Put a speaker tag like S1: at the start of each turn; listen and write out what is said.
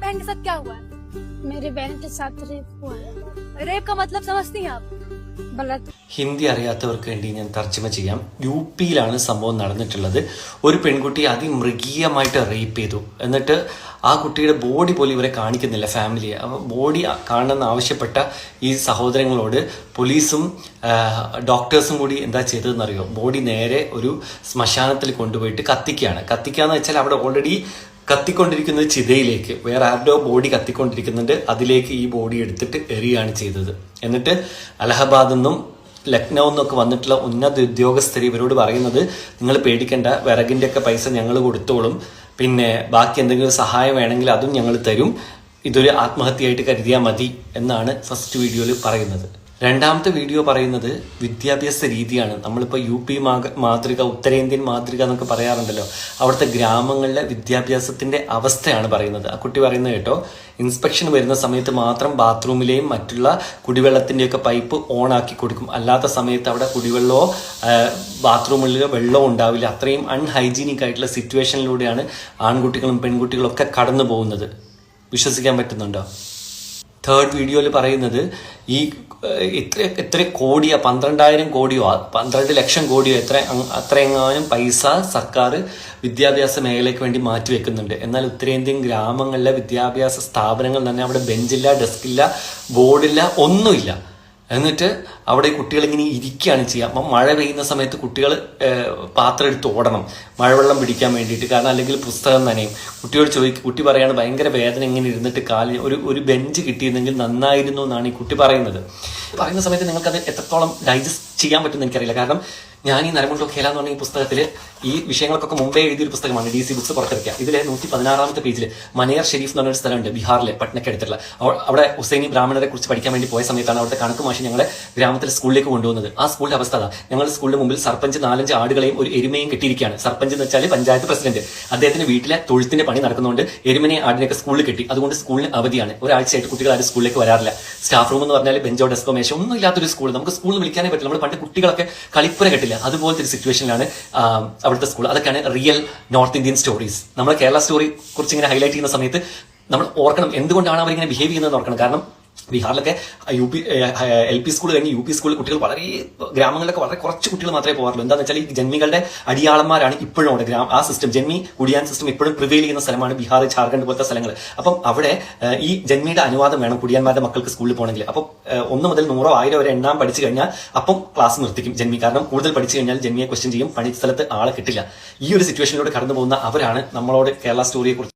S1: बहन के साथ क्या हुआ है?
S2: मेरी बहन के साथ रेप हुआ है।
S1: रेप का मतलब समझती हैं आप?
S3: ഹിന്ദി അറിയാത്തവർക്ക് വേണ്ടി ഞാൻ തർജ്ജമ ചെയ്യാം. യു.പിയിലാണ് സംഭവം നടന്നിട്ടുള്ളത്. ഒരു പെൺകുട്ടി അതിമൃഗീയമായിട്ട് റേപ്പ് ചെയ്തു. എന്നിട്ട് ആ കുട്ടിയുടെ ബോഡി പോലും ഇവരെ കാണിക്കുന്നില്ല ഫാമിലിയെ. ബോഡി കാണണമെന്ന് ആവശ്യപ്പെട്ട ഈ സഹോദരങ്ങളോട് പോലീസും ഡോക്ടേഴ്സും കൂടി എന്താ ചെയ്തതെന്നറിയോ? ബോഡി നേരെ ഒരു ശ്മശാനത്തിൽ കൊണ്ടുപോയിട്ട് കത്തിക്കാന്ന് വെച്ചാൽ അവിടെ ഓൾറെഡി കത്തിക്കൊണ്ടിരിക്കുന്നത് ചിതയിലേക്ക്, വേറെ ആരുടെയോ ബോഡി കത്തിക്കൊണ്ടിരിക്കുന്നുണ്ട്, അതിലേക്ക് ഈ ബോഡി എടുത്തിട്ട് എറിയാണ് ചെയ്തത്. എന്നിട്ട് അലഹബാദിൽ നിന്നും ലക്നൌ നിന്നൊക്കെ വന്നിട്ടുള്ള ഉന്നത ഉദ്യോഗസ്ഥർ ഇവരോട് പറയുന്നത്, നിങ്ങൾ പേടിക്കേണ്ട, വിറകിന്റെ ഒക്കെ പൈസ ഞങ്ങൾ കൊടുത്തോളും, പിന്നെ ബാക്കി എന്തെങ്കിലും സഹായം വേണമെങ്കിൽ അതും ഞങ്ങൾ തരും, ഇതൊരു ആത്മഹത്യയായിട്ട് കരുതിയാൽ മതി എന്നാണ് ഫസ്റ്റ് വീഡിയോയിൽ പറയുന്നത്. രണ്ടാമത്തെ വീഡിയോ പറയുന്നത് വിദ്യാഭ്യാസ രീതിയാണ്. നമ്മളിപ്പോൾ യു.പി മാതൃക, ഉത്തരേന്ത്യൻ മാതൃക എന്നൊക്കെ പറയാറുണ്ടല്ലോ, അവിടുത്തെ ഗ്രാമങ്ങളിലെ വിദ്യാഭ്യാസത്തിന്റെ അവസ്ഥയാണ് പറയുന്നത്. ആ കുട്ടി പറയുന്നത് കേട്ടോ, ഇൻസ്പെക്ഷൻ വരുന്ന സമയത്ത് മാത്രം ബാത്റൂമിലെയും മറ്റുള്ള കുടിവെള്ളത്തിന്റെയൊക്കെ പൈപ്പ് ഓൺ ആക്കി കൊടുക്കും, അല്ലാത്ത സമയത്ത് അവിടെ കുടിവെള്ളമോ ബാത്റൂമിലോ വെള്ളമോ ഉണ്ടാവില്ല. അത്രയും അൺഹൈജീനിക് ആയിട്ടുള്ള സിറ്റുവേഷനിലൂടെയാണ് ആൺകുട്ടികളും പെൺകുട്ടികളും ഒക്കെ കടന്നു പോകുന്നത്. വിശ്വസിക്കാൻ പറ്റുന്നുണ്ടോ? തേർഡ് വീഡിയോയിൽ പറയുന്നത് ഈ എത്ര കോടിയോ 12,000 കോടിയോ 12 ലക്ഷം കോടിയോ അത്രയെങ്ങാനും പൈസ സർക്കാർ വിദ്യാഭ്യാസ മേഖലയ്ക്ക് വേണ്ടി മാറ്റിവെക്കുന്നുണ്ട്. എന്നാൽ ഉത്തരേന്ത്യൻ ഗ്രാമങ്ങളിലെ വിദ്യാഭ്യാസ സ്ഥാപനങ്ങൾ തന്നെ അവിടെ ബെഞ്ചില്ല, ഡെസ്കില്ല, ബോർഡില്ല, ഒന്നുമില്ല. എന്നിട്ട് അവിടെ കുട്ടികൾ ഇങ്ങനെ ഇരിക്കുകയാണ് ചെയ്യുക. അപ്പം മഴ പെയ്യുന്ന സമയത്ത് കുട്ടികൾ പാത്രം എടുത്ത് ഓടണം മഴവെള്ളം പിടിക്കാൻ വേണ്ടിയിട്ട്, കാരണം അല്ലെങ്കിൽ പുസ്തകം നനയും. കുട്ടിയോട് കുട്ടി പറയാണ് ഭയങ്കര വേദന ഇങ്ങനെ ഇരുന്നിട്ട് കാലിന് ഒരു ബെഞ്ച് കിട്ടിയിരുന്നെങ്കിൽ നന്നായിരുന്നു എന്നാണ് ഈ കുട്ടി പറയുന്നത്. പറയുന്ന സമയത്ത് നിങ്ങൾക്കത് എത്രത്തോളം ഡൈജസ്റ്റ് ചെയ്യാൻ പറ്റുമെന്ന് എനിക്കറിയില്ല. കാരണം ഞാൻ ഈ നരമുണ്ടോ ഖേല എന്ന് പറഞ്ഞ ഈ പുസ്തകത്തിൽ ഈ വിഷയങ്ങൾക്കൊക്കെ മുമ്പേ എഴുതിയൊരു പുസ്തകമാണ് DC ബുക്സ് പുറത്തിറക്കുക. ഇതിലെ 116-ാമത്തെ പേജിൽ മനേർ ഷെരീഫ് എന്ന് പറഞ്ഞൊരു സ്ഥലമുണ്ട് ബീഹാറിലെ പട്നയ്ക്ക് അടുത്തുള്ള. അവിടെ ഹുസൈനി ബ്രാഹ്മണരെ കുറിച്ച് പഠിക്കാൻ വേണ്ടി പോയ സമയത്താണ് അവിടുത്തെ കണക്ക് മാഷി ഞങ്ങളെ ഗ്രാമത്തിലെ സ്കൂളിലേക്ക് കൊണ്ടുവന്നത്. ആ സ്കൂളിന്റെ അവസ്ഥ അതാ. ഞങ്ങളുടെ സ്കൂളിന്റെ മുമ്പിൽ സർപ്പഞ്ച് 4-5 ആടുകളെയും ഒരു എരുമയും കെട്ടിയിരിക്കുകയാണ്. സർപ്പഞ്ച് എന്ന് വെച്ചാൽ പഞ്ചായത്ത് പ്രസിഡന്റ്. അദ്ദേഹത്തിന്റെ വീട്ടിലെ തൊഴുത്തിന്റെ പണി നടക്കുന്നതുകൊണ്ട് എരുമനെ ആടിനെയൊക്കെ സ്കൂളിൽ കെട്ടി. അതുകൊണ്ട് സ്കൂളിന് അവധിയാണ്. ഒരാഴ്ചയായിട്ട് കുട്ടികൾ ആരും സ്കൂളിലേക്ക് വരാറില്ല. സ്റ്റാഫ് റൂം എന്ന് പറഞ്ഞാൽ ബെഞ്ചോ ഡെസ്കോ മേശോ ഒന്നും ഇല്ലാത്തൊരു സ്കൂൾ. നമുക്ക് സ്കൂളിൽ വിളിക്കാനേ പറ്റില്ല. നമ്മൾ പണ്ട് കുട്ടികളൊക്കെ കളിപ്പുര കെട്ടില്ല, അതുപോലത്തെ ഒരു സിറ്റുവേഷനിലാണ് അവിടുത്തെ സ്കൂൾ. അതൊക്കെയാണ് റിയൽ നോർത്ത് ഇന്ത്യൻ സ്റ്റോറീസ്. നമ്മൾ കേരള സ്റ്റോറി കുറിച്ച് ഇങ്ങനെ ഹൈലൈറ്റ് ചെയ്യുന്ന സമയത്ത് നമ്മൾ ഓർക്കണം എന്തുകൊണ്ടാണ് അവരിങ്ങനെ ബിഹേവ് ചെയ്യുന്നതെന്ന് ഓർക്കണം. കാരണം ബീഹാറിലൊക്കെ LP സ്കൂൾ കഴിഞ്ഞ് UP സ്കൂളിൽ കുട്ടികൾ വളരെ ഗ്രാമങ്ങളിലൊക്കെ വളരെ കുറച്ച് കുട്ടികൾ മാത്രമേ പോകാറുള്ളൂ. എന്താണെന്ന് വെച്ചാൽ ഈ ജന്മികളുടെ അടിയാളന്മാരാണ് ഇപ്പോഴും അവിടെ ആ സിസ്റ്റം, ജന്മി കുടിയാൻ സിസ്റ്റം ഇപ്പോഴും പ്രിവെയിൽ ചെയ്യുന്ന സ്ഥലമാണ് ബീഹാർ, ജാർഖണ്ഡ് പോലത്തെ സ്ഥലങ്ങൾ. അപ്പം അവിടെ ഈ ജന്മിയുടെ അനുവാദം വേണം കുടിയാന്മാരുടെ മക്കൾക്ക് സ്കൂളിൽ പോകണമെങ്കിൽ. അപ്പം 1 മുതൽ 100 1000 വരെ എണ്ണാൻ പഠിച്ചു കഴിഞ്ഞാൽ അപ്പം ക്ലാസ് നിർത്തിക്കും ജന്മി. കാരണം കൂടുതൽ പഠിച്ചു കഴിഞ്ഞാൽ ജന്മിയെ ക്വസ്റ്റ്യൻ ചെയ്യും, പണി സ്ഥലത്ത് ആളെ കിട്ടില്ല. ഈ ഒരു സിറ്റുവേഷനിലൂടെ കടന്നു പോകുന്ന അവരാണ് നമ്മളോട് കേരള സ്റ്റോറിയെ കുറിച്ച്